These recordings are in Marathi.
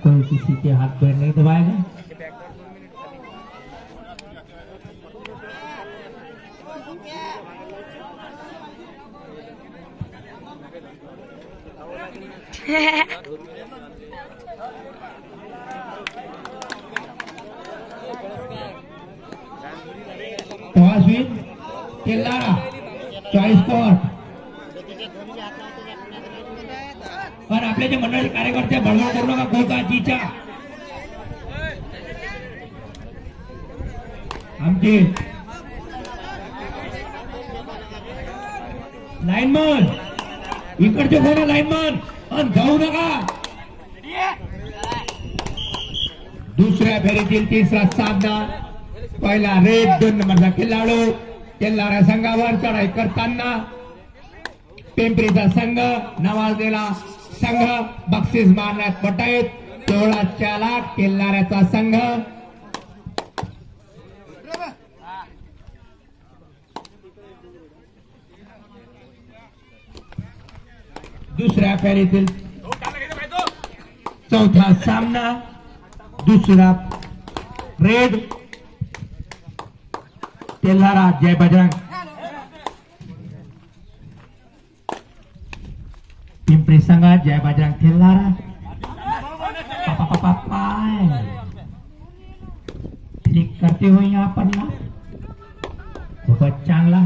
कोई किसी के हाथ पैर नहीं दबाएगा। तेलारा चॉईस कोर्ट और आपले जे मंडळी कार्यकर्ते बळवळ करू नका गोकाजीच्या आमचे लाईनमन इकडचे कोण लाईनमन आणि जाऊ नका। दुसऱ्या फेरीतील तिसरा सामना पहिला रेड 2 नंबरचा खेळाडू तेलारा संघावर चढाई करताना पिंपरीचा संघ नवाजलेला संघ बक्षीस मारण्यात पटाईत तेवढा चाला तेलाऱ्याचा संघ दुसऱ्या फेरीतील चौथा सामना दुसरा रेड तेलारा जय बजरंग पिंपरी संघा जय बजरंग तेलारा क्लिक करते हुए यहाँ पर ना बहुत चांगला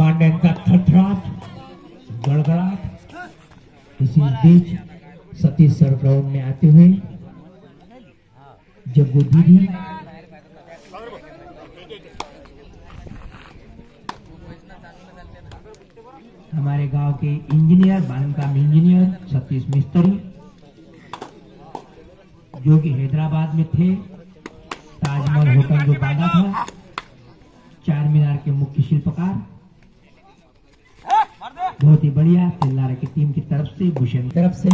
मांड्यांचा थरथराट गड़गड़ाट इसी बीच सतीश सर ग्राउंड में आते हुए जग्गू दीदी हमारे गांव के इंजीनियर बांधकाम इंजीनियर सतीश मिस्त्री जो कि हैदराबाद में थे ताजमहल होटल जो बांधा था चार मीनार के मुख्य शिल्पकार बहुत ही बढ़िया तेलारा की टीम की तरफ से भूषण की तरफ से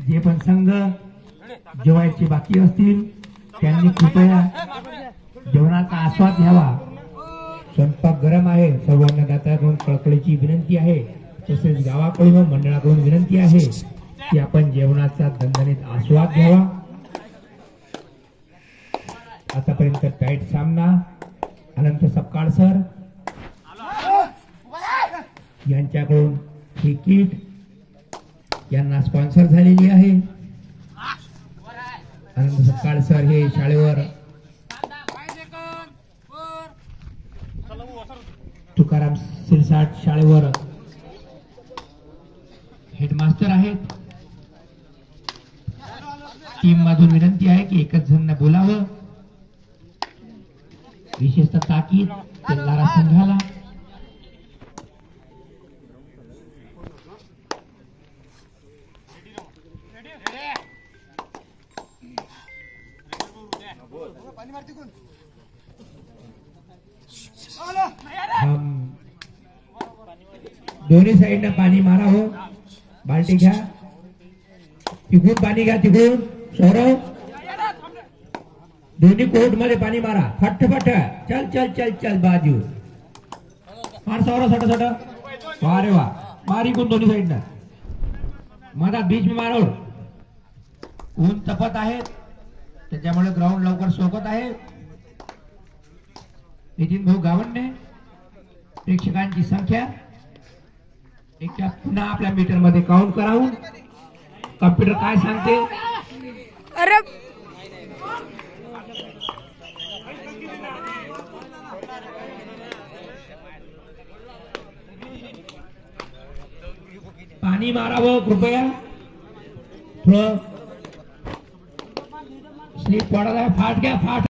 जे पण संघ जेवायचे बाकी असतील त्यांनी कृपया जेवणाचा आस्वाद घ्यावा। स्वयंपाक गरम आहे। सर्व अन्नदात्यांकडून कळकळीची विनंती आहे तसेच गावाकडून मंडळाकडून विनंती आहे की आपण जेवणाचा दणदणीत आस्वाद घ्यावा। आतापर्यंत टाईट सामना अनंत सपकाळ सर यांच्याकडून ही किट यांना स्पॉन्सर झालेली आहे। अनंत सपकाळ सर हे शाळेवर तुकाराम सिरसाट शाळेवर हेडमास्टर आहेत। टीम मधून विनंती आहे की एकच जण बोलावं। विशेषतः ताकीद तेलारा संघाला हम दोन्ही साइडनं पाणी मारा हो। बाल्टी घ्या तिकडून पाणी घ्या तिकडून सौरव दोन्ही कोर्ट मध्ये पाणी मारा फटफट चल चल चल चल बाजू मार सौरव छोटा छोटा वारे वा मारी कोण दोन्ही साइडनं मधात बीच में मारो। ऊन तपत आहे त्याच्यामुळे ग्राउंड लवकर सोकत आहे। नितीन भाऊ गावंडे प्रेक्षकांची संख्या एकदा पुन्हा आपल्या मीटर मध्ये काउंट करावून कम्प्युटर काय सांगते. अरे पाणी मारावं कृपया. थोडं स्लीप पडत आहे. फाट घ्या फाट.